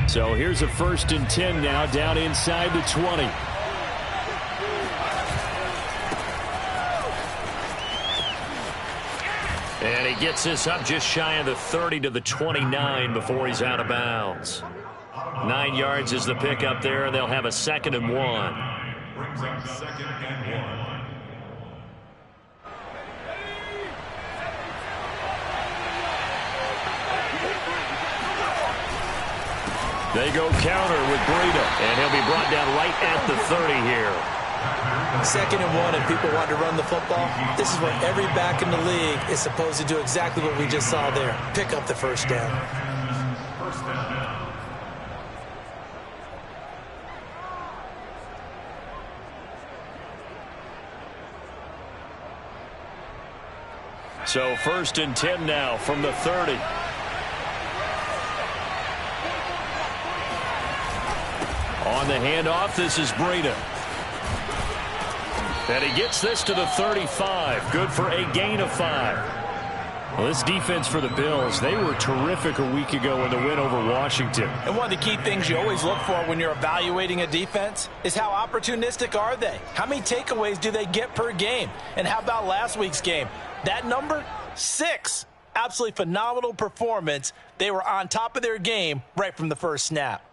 So here's a 1st and 10 now, down inside the 20. And he gets this up just shy of the 30 to the 29 before he's out of bounds. 9 yards is the pickup there, and they'll have a 2nd and 1. Brings up 2nd and 1. They go counter with Breida, and he'll be brought down right at the 30 here. 2nd and 1, and people want to run the football. This is where every back in the league is supposed to do exactly what we just saw there. Pick up the 1st down. First down. So 1st and 10 now from the 30. On the handoff, this is Breida. And he gets this to the 35. Good for a gain of 5. Well, this defense for the Bills, they were terrific a week ago in the win over Washington. And one of the key things you always look for when you're evaluating a defense is how opportunistic are they? How many takeaways do they get per game? And how about last week's game? That number, 6. Absolutely phenomenal performance. They were on top of their game right from the first snap.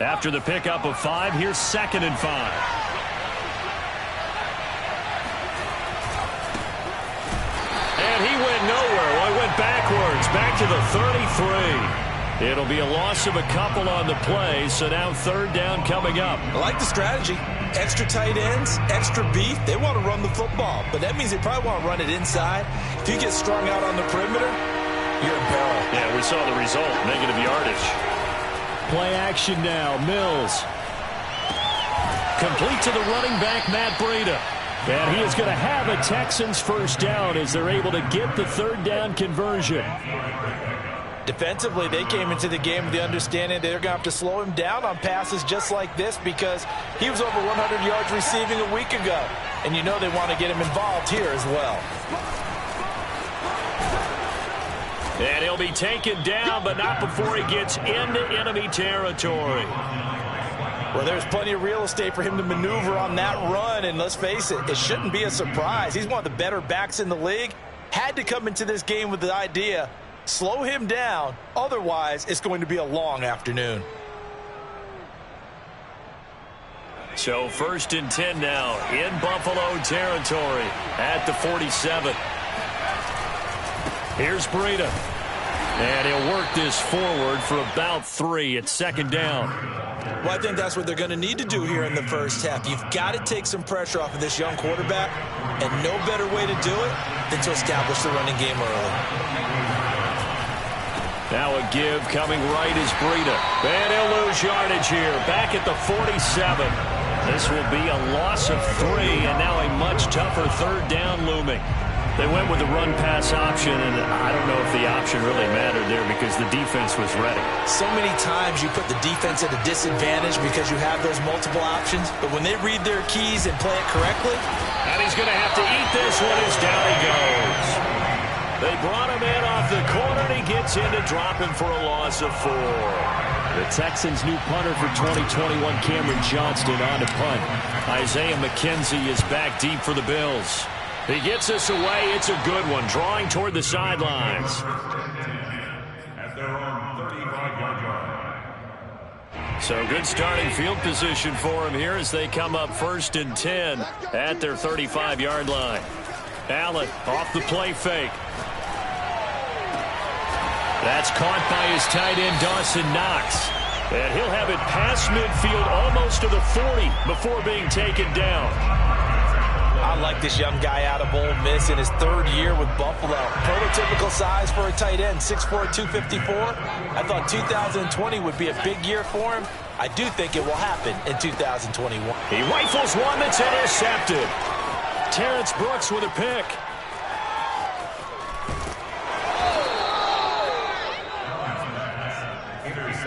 After the pickup of 5, here's 2nd and 5. And he went nowhere. Well, he went backwards, back to the 33. It'll be a loss of a couple on the play, so now 3rd down coming up. I like the strategy. Extra tight ends, extra beef. They want to run the football, but that means they probably want to run it inside. If you get strung out on the perimeter, you're in peril. Yeah, we saw the result, negative yardage. Play action now, Mills. Complete to the running back, Matt Breida. And he is going to have a Texans 1st down as they're able to get the 3rd down conversion. Defensively, they came into the game with the understanding they're going to have to slow him down on passes just like this because he was over 100 yards receiving a week ago. And you know they want to get him involved here as well. And he'll be taken down, but not before he gets into enemy territory. Well, there's plenty of real estate for him to maneuver on that run, and let's face it, it shouldn't be a surprise. He's one of the better backs in the league. Had to come into this game with the idea, slow him down, otherwise it's going to be a long afternoon. So 1st and 10 now in Buffalo territory at the 47. Here's Breida. And he'll work this forward for about 3 at 2nd down. Well, I think that's what they're going to need to do here in the first half. You've got to take some pressure off of this young quarterback, and no better way to do it than to establish the running game early. Now a give coming right is Breida. And he'll lose yardage here. Back at the 47. This will be a loss of 3, and now a much tougher 3rd down looming. They went with the run-pass option, and I don't know if the option really mattered there because the defense was ready. So many times you put the defense at a disadvantage because you have those multiple options, but when they read their keys and play it correctly. And he's going to have to eat this one as down he goes. They brought him in off the corner, and he gets into dropping for a loss of 4. The Texans' new punter for 2021, Cameron Johnston, on to punt. Isaiah McKenzie is back deep for the Bills. He gets this away. It's a good one, drawing toward the sidelines. At their own 35-yard line. So good starting field position for him here as they come up 1st and 10 at their 35-yard line. Allen off the play fake. That's caught by his tight end, Dawson Knox. And he'll have it past midfield almost to the 40 before being taken down. I like this young guy out of Ole Miss in his 3rd year with Buffalo. Prototypical size for a tight end, 6'4", 254. I thought 2020 would be a big year for him. I do think it will happen in 2021. He rifles one that's intercepted. Terrence Brooks with a pick.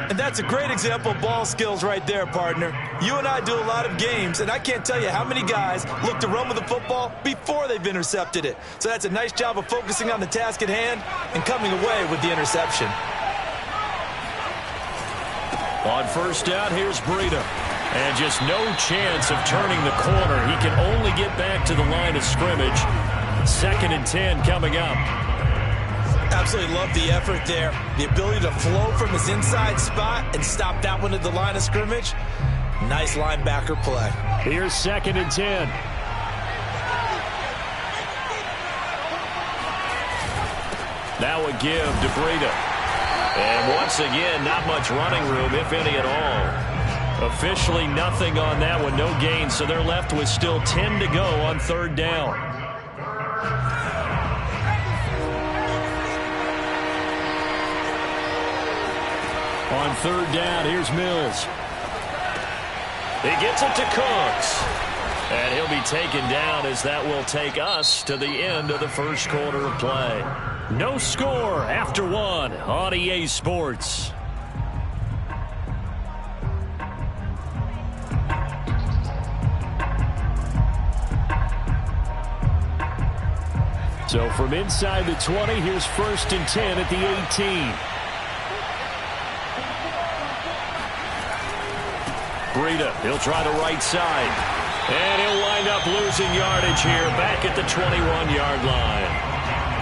And that's a great example of ball skills right there, partner. You and I do a lot of games, and I can't tell you how many guys look to run with the football before they've intercepted it. So that's a nice job of focusing on the task at hand and coming away with the interception. On first down, here's Breida. And just no chance of turning the corner. He can only get back to the line of scrimmage. 2nd and 10 coming up. Absolutely love the effort there. The ability to flow from his inside spot and stop that one at the line of scrimmage. Nice linebacker play. Here's 2nd and 10. Now a give to Breida. And once again, not much running room, if any at all. Officially nothing on that one, no gain, so they're left with still 10 to go on 3rd down. On 3rd down, here's Mills. He gets it to Cooks. And he'll be taken down as that will take us to the end of the first quarter of play. No score after 1 on EA Sports. So from inside the 20, here's 1st and 10 at the 18. Breida, he'll try the right side. And he'll wind up losing yardage here back at the 21-yard line.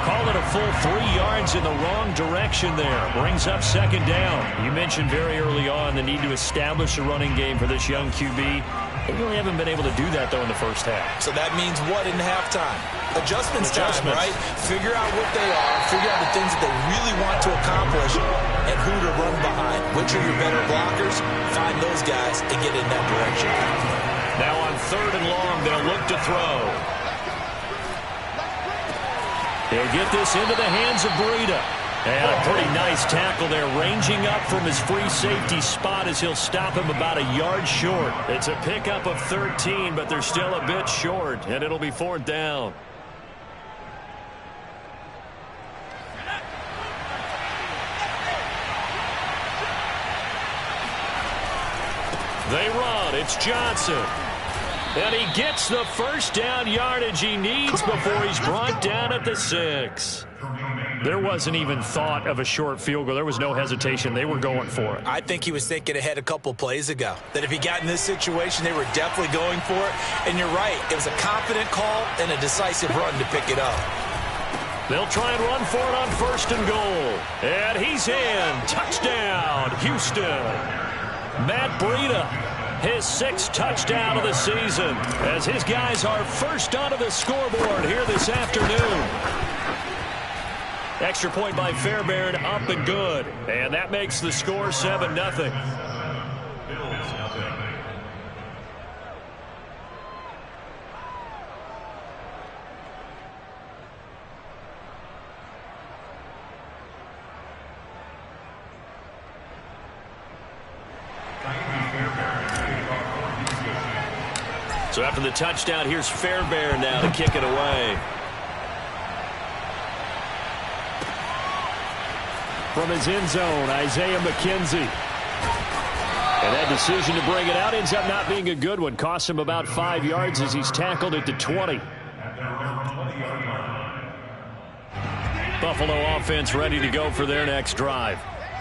Call it a full 3 yards in the wrong direction there. Brings up 2nd down. You mentioned very early on the need to establish a running game for this young QB. They really haven't been able to do that, though, in the first half. So that means what in halftime? Adjustments time, right? Figure out what they are, figure out the things that they really want to accomplish, and who to run behind. Which are your better blockers? Find those guys and get in that direction. Now on 3rd and long, they'll look to throw. He'll get this into the hands of Breida. And a pretty nice tackle there, ranging up from his free safety spot as he'll stop him about a yard short. It's a pickup of 13, but they're still a bit short, and it'll be 4th down. They run. It's Johnson. And he gets the first down yardage he needs before he's brought down at the 6. There wasn't even thought of a short field goal. There was no hesitation. They were going for it. I think he was thinking ahead a couple plays ago, that if he got in this situation, they were definitely going for it. And you're right. It was a confident call and a decisive run to pick it up. They'll try and run for it on 1st and goal. And he's in. Touchdown, Houston. Matt Breida, his 6th touchdown of the season, as his guys are first onto the scoreboard here this afternoon. Extra point by Fairbairn, up and good. And that makes the score 7-0. So after the touchdown, here's Fairbairn now to kick it away. From his end zone, Isaiah McKenzie. And that decision to bring it out ends up not being a good one. Costs him about 5 yards as he's tackled at the 20. Buffalo offense ready to go for their next drive.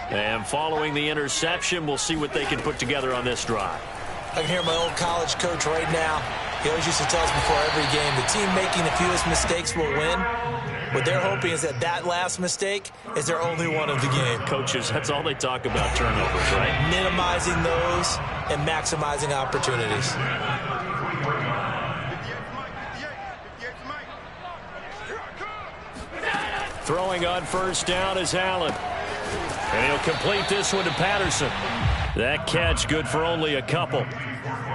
And following the interception, we'll see what they can put together on this drive. I can hear my old college coach right now. He always used to tell us before every game, the team making the fewest mistakes will win. What they're hoping is that last mistake is their only one of the game. Coaches, that's all they talk about, turnovers, right? Minimizing those and maximizing opportunities. Throwing on 1st down is Allen. And he'll complete this one to Patterson. That catch good for only a couple.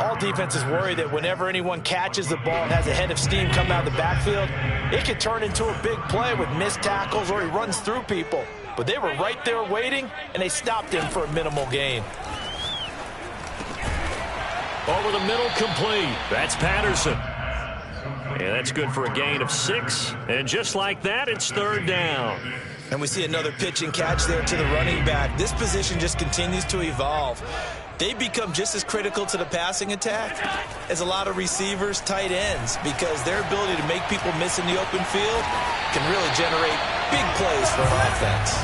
All defenses worry that whenever anyone catches the ball and has a head of steam come out of the backfield, it could turn into a big play with missed tackles or he runs through people. But they were right there waiting, and they stopped him for a minimal gain. Over the middle, complete. That's Patterson. And that's good for a gain of 6. And just like that, it's 3rd down. And we see another pitch and catch there to the running back. This position just continues to evolve. They become just as critical to the passing attack as a lot of receivers, tight ends, because their ability to make people miss in the open field can really generate big plays for an offense.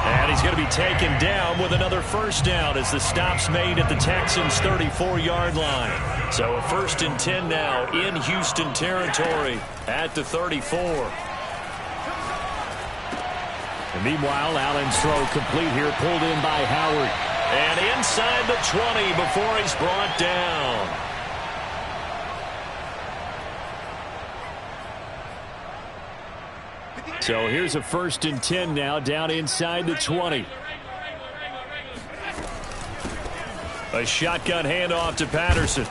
And he's going to be taken down with another first down as the stop's made at the Texans' 34-yard line. So a 1st and 10 now in Houston territory at the 34. And meanwhile, Allen's throw complete here, pulled in by Howard. And inside the 20 before he's brought down. So here's a 1st and 10 now down inside the 20. A shotgun handoff to Patterson.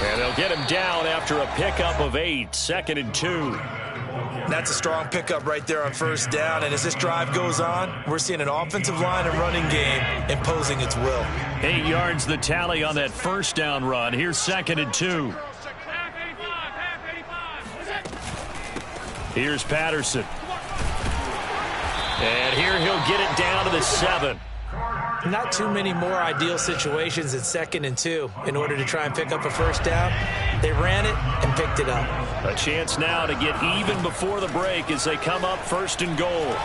And they'll get him down after a pickup of 8, 2nd and 2. That's a strong pickup right there on 1st down. And as this drive goes on, we're seeing an offensive line and running game imposing its will. 8 yards the tally on that 1st down run. Here's 2nd and 2. Here's Patterson. And here he'll get it down to the 7. Not too many more ideal situations at 2nd and 2 in order to try and pick up a 1st down. They ran it and picked it up. A chance now to get even before the break as they come up 1st and goal.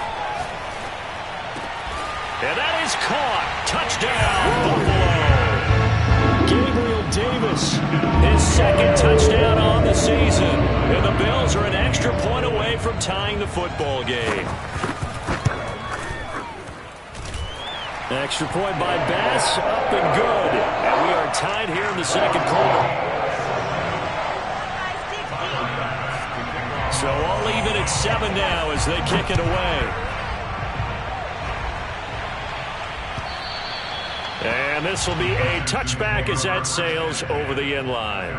And that is caught. Touchdown, Buffalo. Gabriel Davis, his 2nd touchdown on the season. And the Bills are an extra point away from tying the football game. An extra point by Bass, up and good. And we are tied here in the 2nd quarter. So all even at 7 now as they kick it away. And this will be a touchback as that sails over the end line.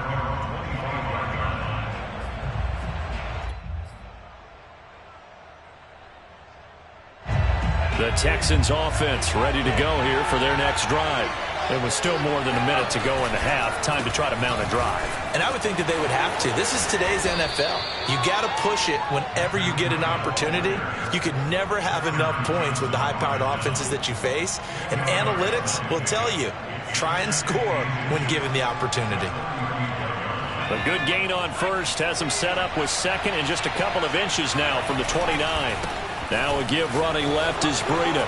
The Texans offense ready to go here for their next drive. It was still more than a minute to go in the half. Time to try to mount a drive. And I would think that they would have to. This is today's NFL. You got to push it whenever you get an opportunity. You could never have enough points with the high-powered offenses that you face. And analytics will tell you, try and score when given the opportunity. A good gain on 1st has them set up with 2nd and just a couple of inches now from the 29. Now a give running left is Breida.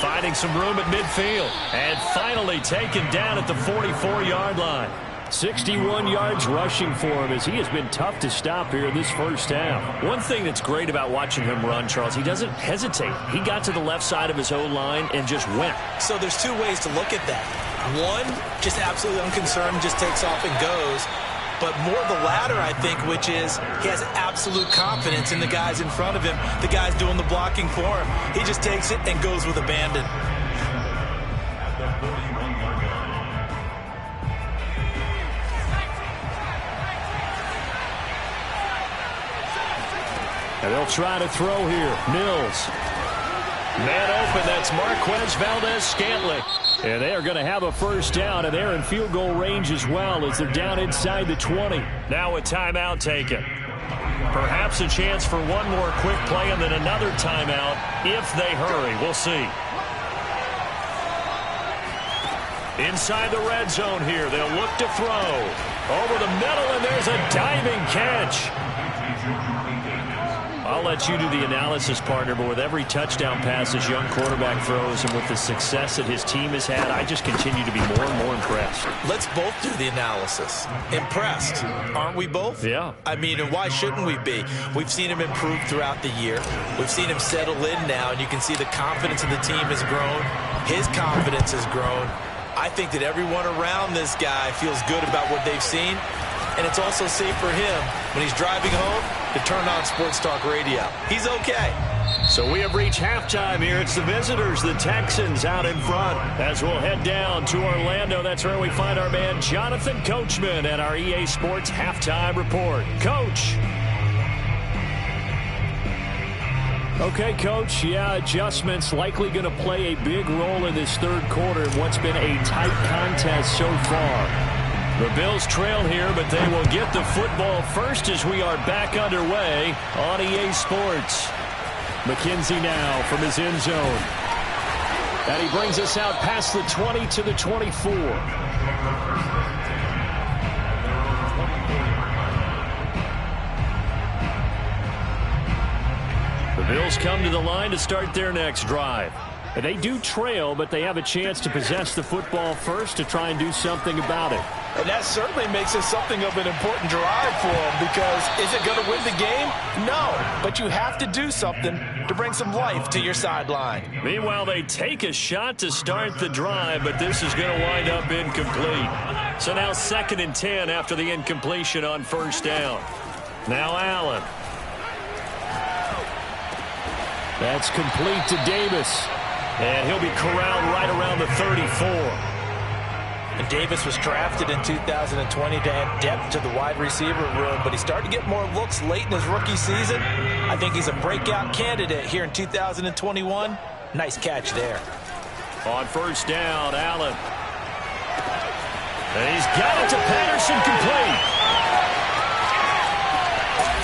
Finding some room at midfield. And finally taken down at the 44-yard line. 61 yards rushing for him as he has been tough to stop here in this 1st half. One thing that's great about watching him run, Charles, he doesn't hesitate. He got to the left side of his O-line and just went. So there's 2 ways to look at that. One, just absolutely unconcerned, just takes off and goes. But more the latter, I think, which is he has absolute confidence in the guys in front of him, the guys doing the blocking for him. He just takes it and goes with abandon. And they'll try to throw here. Mills. Man open, that's Marquez Valdez-Scantling. And they are going to have a 1st down, and they're in field goal range as well as they're down inside the 20. Now a timeout taken. Perhaps a chance for one more quick play and then another timeout if they hurry. We'll see. Inside the red zone here, they'll look to throw. Over the middle, and there's a diving catch. I'll let you do the analysis, partner, but with every touchdown pass this young quarterback throws and with the success that his team has had, I just continue to be more and more impressed. Let's both do the analysis. Impressed, aren't we both? Yeah. I mean, and why shouldn't we be? We've seen him improve throughout the year. We've seen him settle in now, and you can see the confidence of the team has grown. His confidence has grown. I think that everyone around this guy feels good about what they've seen, and it's also safe for him when he's driving home to turn on Sports Talk Radio. He's okay. So we have reached halftime here. It's the visitors, the Texans, out in front. As we'll head down to Orlando, that's where we find our man Jonathan Coachman at our EA Sports Halftime Report. Coach. Okay, Coach, yeah, adjustments likely going to play a big role in this 3rd quarter in what's been a tight contest so far. The Bills trail here, but they will get the football first as we are back underway on EA Sports. McKenzie now from his end zone. And he brings us out past the 20 to the 24. The Bills come to the line to start their next drive. And they do trail, but they have a chance to possess the football first to try and do something about it. And that certainly makes it something of an important drive for them, because is it going to win the game? No, but you have to do something to bring some life to your sideline. Meanwhile, they take a shot to start the drive, but this is going to wind up incomplete. So now 2nd and 10 after the incompletion on first down. Now Allen. That's complete to Davis. And he'll be corralled right around the 34. And Davis was drafted in 2020 to add depth to the wide receiver room, but he started to get more looks late in his rookie season. I think he's a breakout candidate here in 2021. Nice catch there. On first down, Allen. And he's got it to Patterson, complete.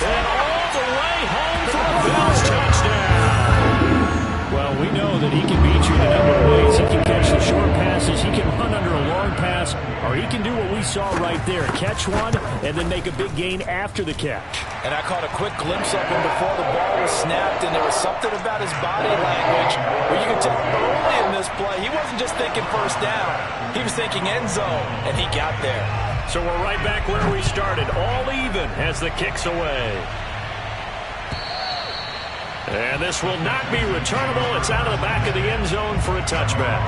And all the way home for a Bills touchdown. Well, we know that he can beat you in a number of ways. He can catch the short passes, he can run under a long pass, or he can do what we saw right there, catch one and then make a big gain after the catch. And I caught a quick glimpse of him before the ball was snapped, and there was something about his body language where you could tell early in this play he wasn't just thinking first down, he was thinking end zone, and he got there. So we're right back where we started, all even as the kick's away. And this will not be returnable. It's out of the back of the end zone for a touchback.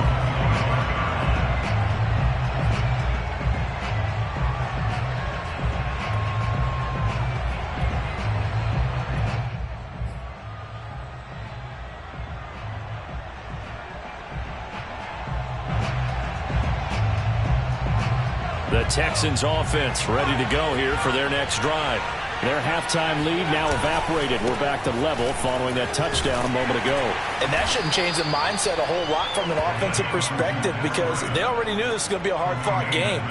The Texans offense ready to go here for their next drive. Their halftime lead now evaporated. We're back to level following that touchdown a moment ago. And that shouldn't change the mindset a whole lot from an offensive perspective, because they already knew this was going to be a hard-fought game.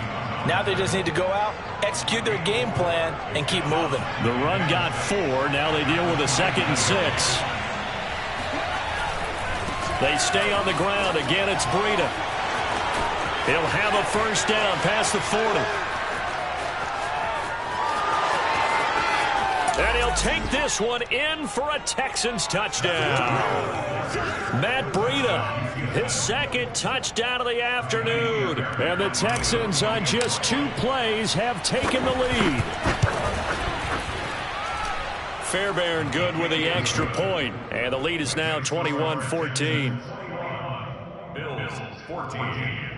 Now they just need to go out, execute their game plan, and keep moving. The run got 4. Now they deal with a 2nd and 6. They stay on the ground. Again, it's Breida. He'll have a first down past the 40. And he'll take this one in for a Texans touchdown. Matt Breida, his 2nd touchdown of the afternoon. And the Texans on just 2 plays have taken the lead. Fairbairn good with the extra point. And the lead is now 21-14. Bills 14.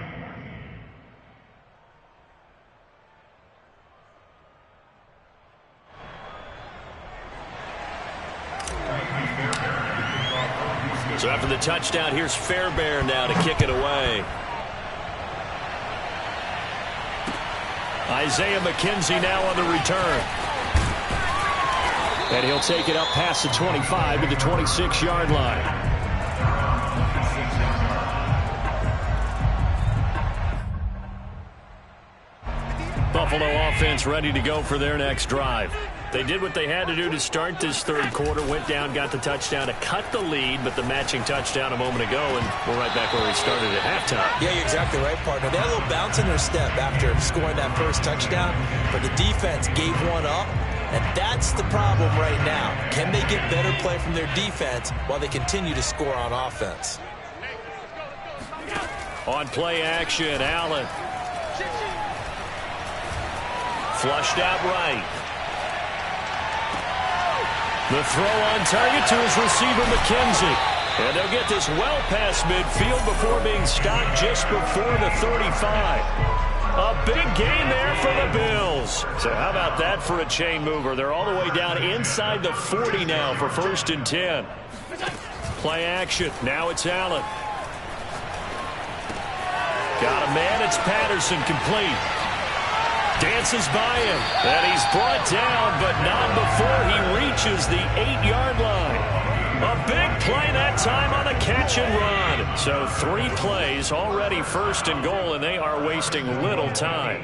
So after the touchdown, here's Fairbairn now to kick it away. Isaiah McKenzie now on the return. And he'll take it up past the 25 to the 26-yard line. Buffalo offense ready to go for their next drive. They did what they had to do to start this third quarter, went down, got the touchdown to cut the lead, but the matching touchdown a moment ago, and we're right back where we started at halftime. Yeah, you're exactly right, partner. They had a little bounce in their step after scoring that first touchdown, but the defense gave one up, and that's the problem right now. Can they get better play from their defense while they continue to score on offense? On play action, Allen. Flushed out right. The throw on target to his receiver, McKenzie. And they'll get this well past midfield before being stopped just before the 35. A big gain there for the Bills. So how about that for a chain mover? They're all the way down inside the 40 now for 1st and 10. Play action. Now it's Allen. Got a man. It's Patterson, complete. Dances by him, and he's brought down, but not before he reaches the 8-yard line. A big play that time on the catch and run. So 3 plays already 1st and goal, and they are wasting little time.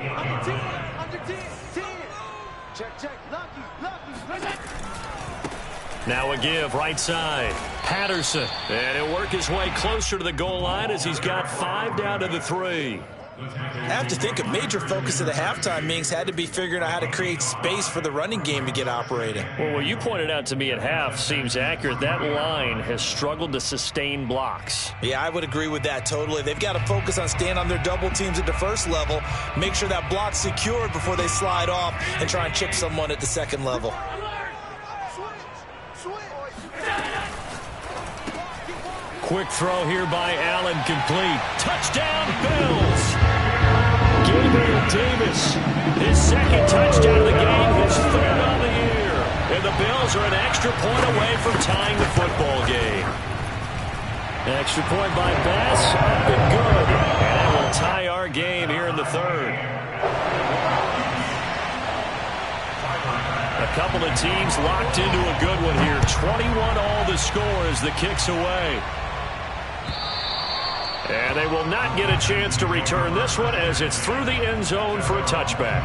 Now a give right side. Patterson. And he'll work his way closer to the goal line as he's got 5 down to the 3. I have to think a major focus of the halftime meetings had to be figuring out how to create space for the running game to get operating. Well, what you pointed out to me at half seems accurate. That line has struggled to sustain blocks. Yeah, I would agree with that totally. They've got to focus on staying on their double teams at the first level, make sure that block's secured before they slide off and try and chip someone at the second level. Quick throw here by Allen, complete. Touchdown, Bills! Gabriel Davis, his second touchdown of the game, his third on the year. And the Bills are an extra point away from tying the football game. Extra point by Bass, up and good. And it will tie our game here in the third. A couple of teams locked into a good one here. 21 all the score as the kick's away. And they will not get a chance to return this one as it's through the end zone for a touchback.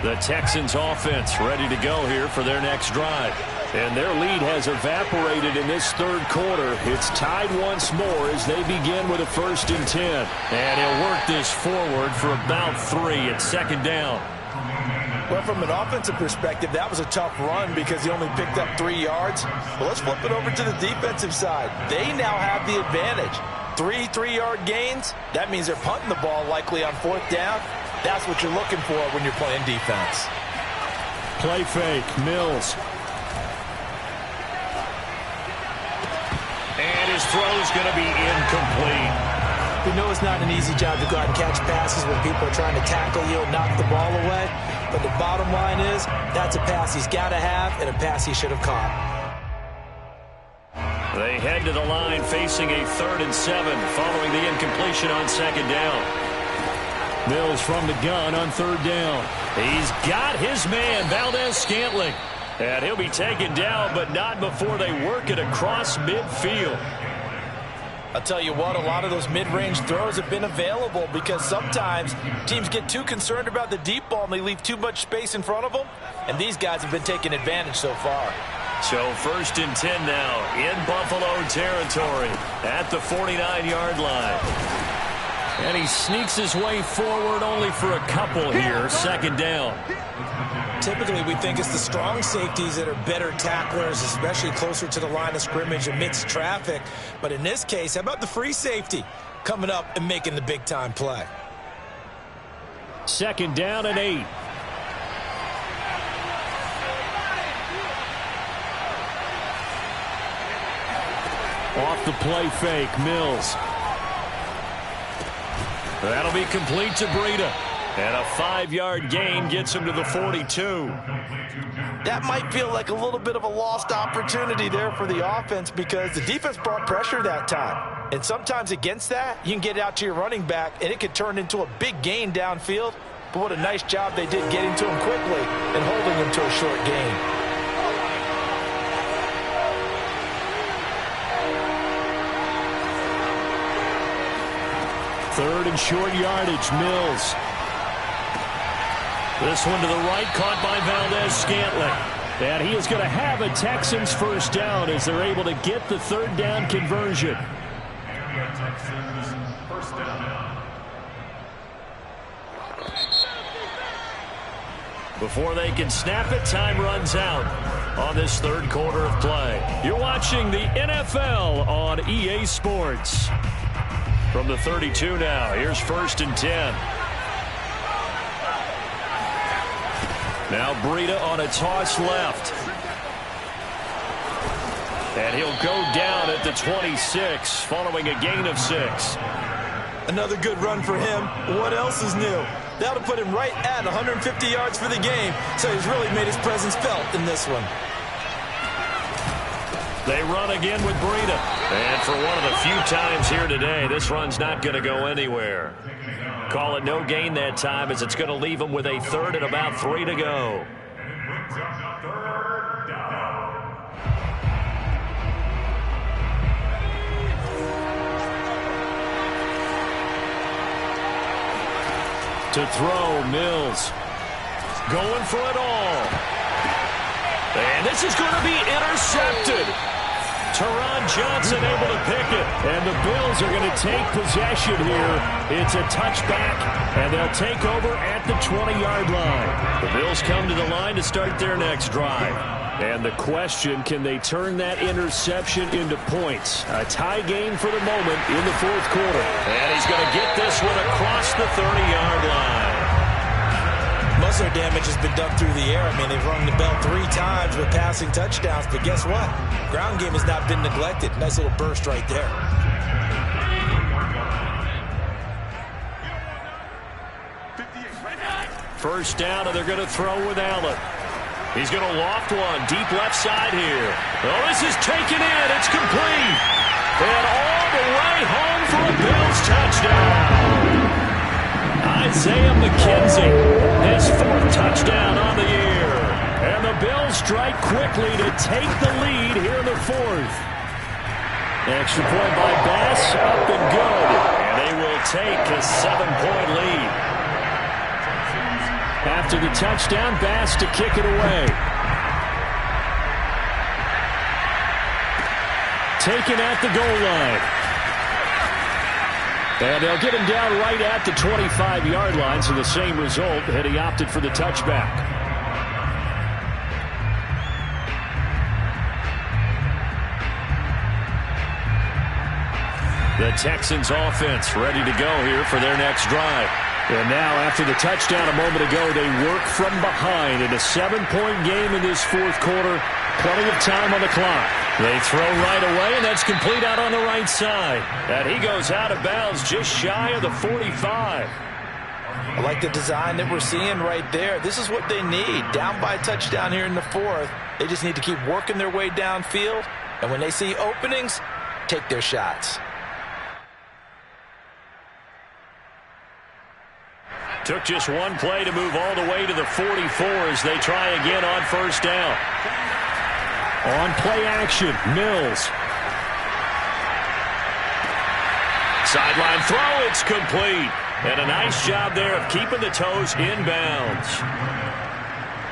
The Texans offense ready to go here for their next drive. And their lead has evaporated in this third quarter. It's tied once more as they begin with a 1st and 10. And he'll work this forward for about 3 at second down. Well, from an offensive perspective, that was a tough run because he only picked up 3 yards. But let's flip it over to the defensive side. They now have the advantage. 3 3-yard gains. That means they're punting the ball likely on 4th down. That's what you're looking for when you're playing defense. Play fake, Mills. And his throw's going to be incomplete. We know it's not an easy job to go out and catch passes when people are trying to tackle you and knock the ball away. But the bottom line is, that's a pass he's got to have and a pass he should have caught. They head to the line facing a 3rd and 7 following the incompletion on 2nd down. Mills from the gun on 3rd down. He's got his man, Valdez-Scantling. And he'll be taken down, but not before they work it across midfield. I'll tell you what, a lot of those mid-range throws have been available because sometimes teams get too concerned about the deep ball and they leave too much space in front of them. And these guys have been taking advantage so far. So 1st and 10 now in Buffalo territory at the 49-yard line. And he sneaks his way forward only for a couple here, 2nd down. Typically, we think it's the strong safeties that are better tacklers, especially closer to the line of scrimmage amidst traffic. But in this case, how about the free safety coming up and making the big-time play? 2nd down and 8. Off the play fake, Mills. That'll be complete to Breida. And a 5-yard gain gets him to the 42. That might feel like a little bit of a lost opportunity there for the offense because the defense brought pressure that time. And sometimes against that, you can get out to your running back, and it could turn into a big gain downfield. But what a nice job they did getting to him quickly and holding him to a short gain. Third and short yardage, Mills. This one to the right, caught by Valdez-Scantling. And he is going to have a Texans 1st down as they're able to get the 3rd down conversion. Before they can snap it, time runs out on this 3rd quarter of play. You're watching the NFL on EA Sports. From the 32 now, here's 1st and 10. Now Breida on a toss left. And he'll go down at the 26 following a gain of 6. Another good run for him. What else is new? That'll put him right at 150 yards for the game. So he's really made his presence felt in this one. They run again with Breida. And for one of the few times here today, this run's not going to go anywhere. Call it no gain that time as it's going to leave them with a 3rd and about 3 to go. To throw, Mills. going for it all. And this is going to be intercepted. Teron Johnson able to pick it. And the Bills are going to take possession here. It's a touchback, and they'll take over at the 20-yard line. The Bills come to the line to start their next drive. And the question, can they turn that interception into points? A tie game for the moment in the fourth quarter. And he's going to get this one across the 30-yard line. Most of their damage has been done through the air. I mean, they've rung the bell 3 times with passing touchdowns. But guess what? Ground game has not been neglected. Nice little burst right there. First down, and they're going to throw with Allen. He's going to loft one deep left side here. Oh, this is taken in. It's complete. And all the way home for a Bills touchdown. Isaiah McKenzie, his 4th touchdown on the year. And the Bills strike quickly to take the lead here in the 4th. Extra point by Bass, up and good. And they will take a 7-point lead. After the touchdown, Bass to kick it away. Taken at the goal line. And they'll get him down right at the 25-yard line, so the same result, and he opted for the touchback. The Texans offense ready to go here for their next drive. And now, after the touchdown a moment ago, they work from behind in a 7-point game in this fourth quarter. Plenty of time on the clock. They throw right away, and that's complete out on the right side. And he goes out of bounds just shy of the 45. I like the design that we're seeing right there. This is what they need. Down by a touchdown here in the 4th. They just need to keep working their way downfield. And when they see openings, take their shots. Took just one play to move all the way to the 44 as they try again on first down. On play action, Mills. Sideline throw, it's complete. And a nice job there of keeping the toes inbounds.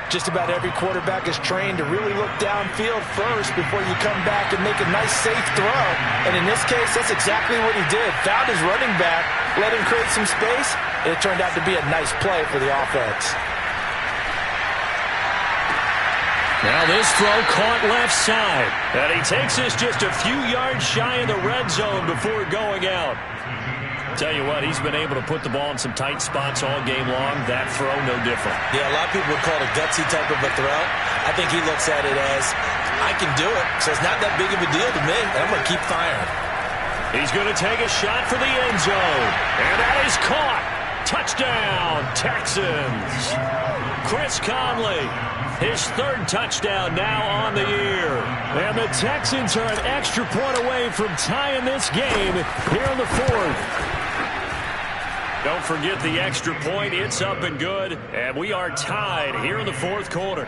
Just about every quarterback is trained to really look downfield first before you come back and make a nice, safe throw. And in this case, that's exactly what he did. Found his running back, let him create some space, and it turned out to be a nice play for the offense. Now this throw caught left side. And he takes this just a few yards shy of the red zone before going out. Tell you what, he's been able to put the ball in some tight spots all game long. That throw, no different. Yeah, a lot of people would call it a gutsy type of a throw. I think he looks at it as, I can do it, so it's not that big of a deal to me, and I'm going to keep firing. He's going to take a shot for the end zone. And that is caught. Touchdown, Texans. Chris Conley, his 3rd touchdown now on the year. And the Texans are an extra point away from tying this game here in the 4th. Don't forget the extra point. It's up and good. And we are tied here in the 4th quarter.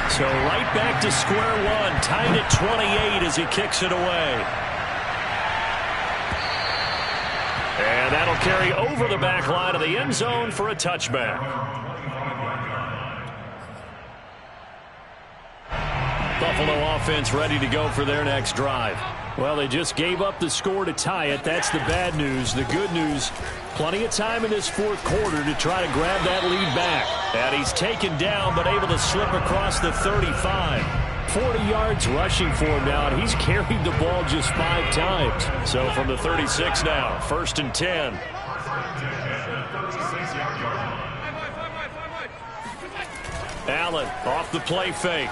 So right back to square one. Tied at 28 as he kicks it away. And that'll carry over the back line of the end zone for a touchback. Buffalo offense ready to go for their next drive. Well, they just gave up the score to tie it. That's the bad news. The good news, plenty of time in this 4th quarter to try to grab that lead back. And he's taken down but able to slip across the 35. 40 yards rushing for him now, and he's carried the ball just 5 times. So from the 36 now, 1st and 10. Allen off the play fake.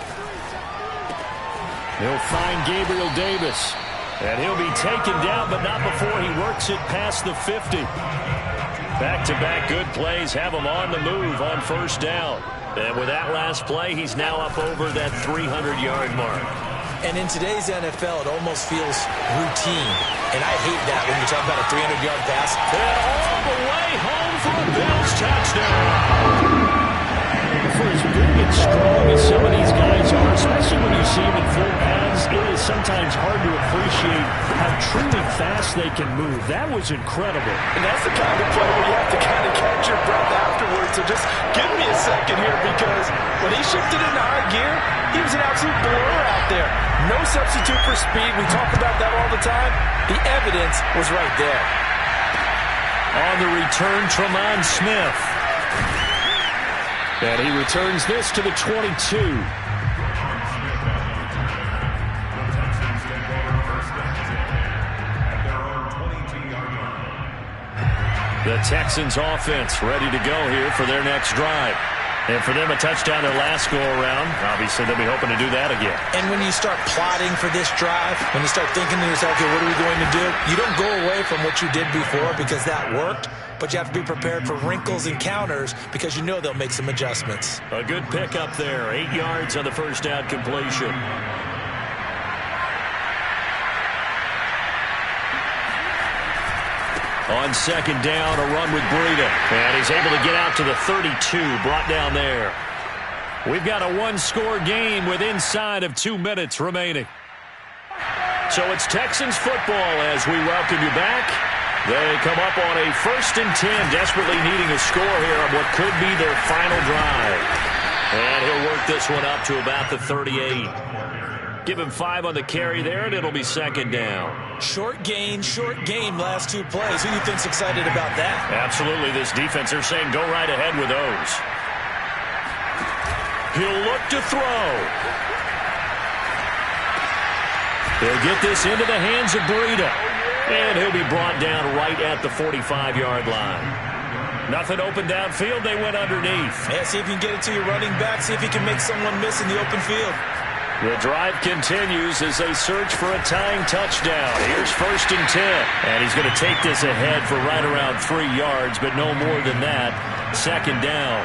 He'll find Gabriel Davis. And he'll be taken down, but not before he works it past the 50. Back-to-back good plays have him on the move on first down. And with that last play, he's now up over that 300-yard mark. And in today's NFL, it almost feels routine. And I hate that when you talk about a 300-yard pass. And all the way home for a Bills touchdown. For his big and strong as some of these guys are, especially when you see them in full pads, it is sometimes hard to appreciate how truly fast they can move. That was incredible. And that's the kind of play where you have to kind of catch your breath afterwards. So just give me a second here, because when he shifted into high gear, he was an absolute blur out there. No substitute for speed. We talk about that all the time. The evidence was right there. On the return, Tremont Smith. And he returns this to the 22. The Texans offense ready to go here for their next drive. And for them, a touchdown their last go-around. Obviously, they'll be hoping to do that again. And when you start plotting for this drive, when you start thinking to yourself, okay, what are we going to do? You don't go away from what you did before because that worked, but you have to be prepared for wrinkles and counters because you know they'll make some adjustments. A good pickup there. 8 yards on the first down completion. On second down, a run with Breida. And he's able to get out to the 32, brought down there. We've got a one-score game with inside of 2 minutes remaining. So it's Texans football as we welcome you back. They come up on a 1st and 10, desperately needing a score here on what could be their final drive. And he'll work this one up to about the 38. Give him 5 on the carry there, and it'll be second down. Short gain, last 2 plays. Who do you think's excited about that? Absolutely. This defense, they're saying go right ahead with those. He'll look to throw. They'll get this into the hands of Breida. And he'll be brought down right at the 45-yard line. Nothing open downfield. They went underneath. Yeah, see if you can get it to your running back. See if you can make someone miss in the open field. The drive continues as they search for a tying touchdown. Here's 1st and 10. And he's going to take this ahead for right around 3 yards, but no more than that. Second down.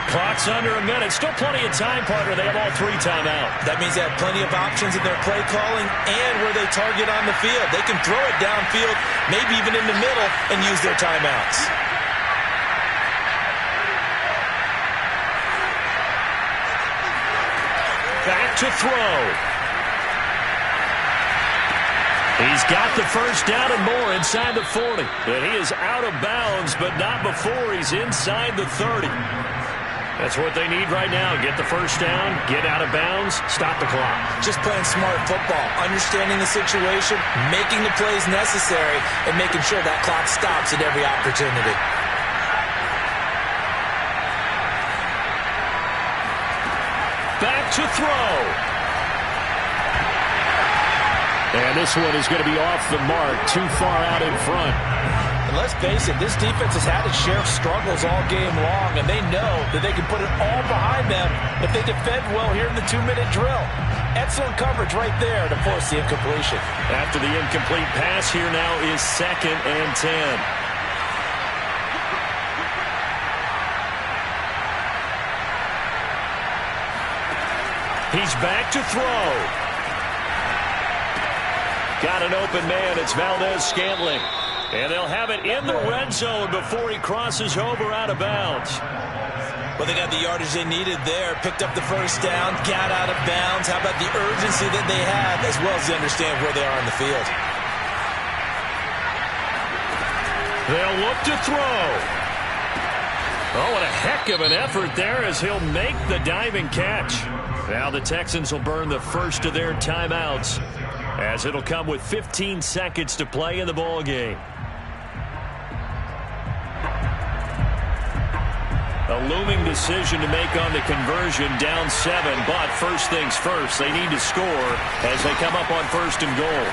Clock's under a minute. Still plenty of time, partner. They have all 3 timeouts. That means they have plenty of options in their play calling and where they target on the field. They can throw it downfield, maybe even in the middle, and use their timeouts. Back to throw. He's got the first down and more inside the 40. But he is out of bounds, but not before he's inside the 30. That's what they need right now. Get the first down, get out of bounds, stop the clock. Just playing smart football, understanding the situation, making the plays necessary, and making sure that clock stops at every opportunity. Back to throw. And this one is going to be off the mark, too far out in front. And let's face it, this defense has had its share of struggles all game long, and they know that they can put it all behind them if they defend well here in the 2-minute drill. Excellent coverage right there to force the incompletion. After the incomplete pass, here now is 2nd and 10. He's back to throw. Got an open man. It's Valdez-Scantling. And they'll have it in the red zone before he crosses over out of bounds. Well, they got the yardage they needed there. Picked up the first down, got out of bounds. How about the urgency that they have, as well as they understand where they are on the field? They'll look to throw. Oh, what a heck of an effort there as he'll make the diving catch. Now the Texans will burn the first of their timeouts as it'll come with 15 seconds to play in the ball game. A looming decision to make on the conversion, down 7, but first things first, they need to score as they come up on 1st and goal.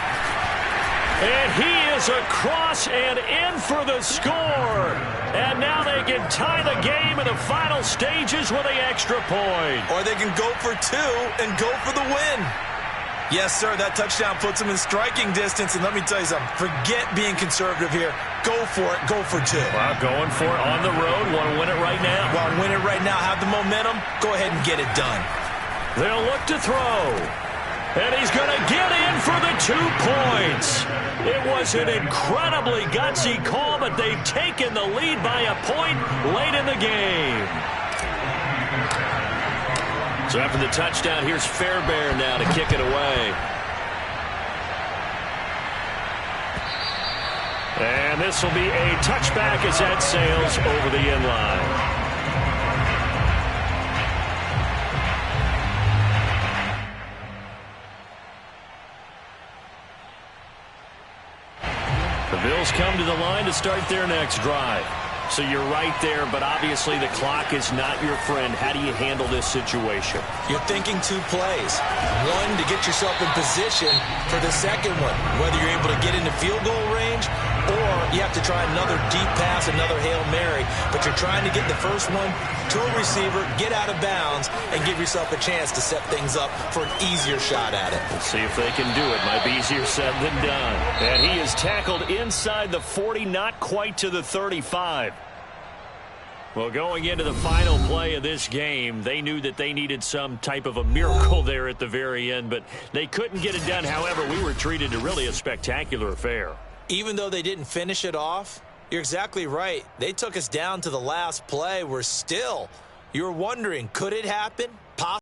And he is across and in for the score. And now they can tie the game in the final stages with the extra point. Or they can go for 2 and go for the win. Yes, sir, that touchdown puts them in striking distance. And let me tell you something, forget being conservative here. Go for it, go for 2. Well, going for it on the road. Want to win it right now. Want to win it right now, have the momentum, go ahead and get it done. They'll look to throw. And he's going to get in for the 2 points. It was an incredibly gutsy call, but they've taken the lead by a point late in the game. So after the touchdown, here's Fairbairn now to kick it away. And this will be a touchback as that sails over the end line. The Bills come to the line to start their next drive. So you're right there, but obviously the clock is not your friend. How do you handle this situation? You're thinking 2 plays. One, to get yourself in position for the second one, whether you're able to get into field goal range or you have to try another deep pass, another Hail Mary, but you're trying to get the first one to a receiver, get out of bounds, and give yourself a chance to set things up for an easier shot at it. Let's see if they can do it. Might be easier said than done. And he is tackled inside the 40, not quite to the 35. Well, going into the final play of this game, they knew that they needed some type of a miracle there at the very end, but they couldn't get it done. However, we were treated to really a spectacular affair. Even though they didn't finish it off, you're exactly right. They took us down to the last play. We're still, you're wondering, could it happen?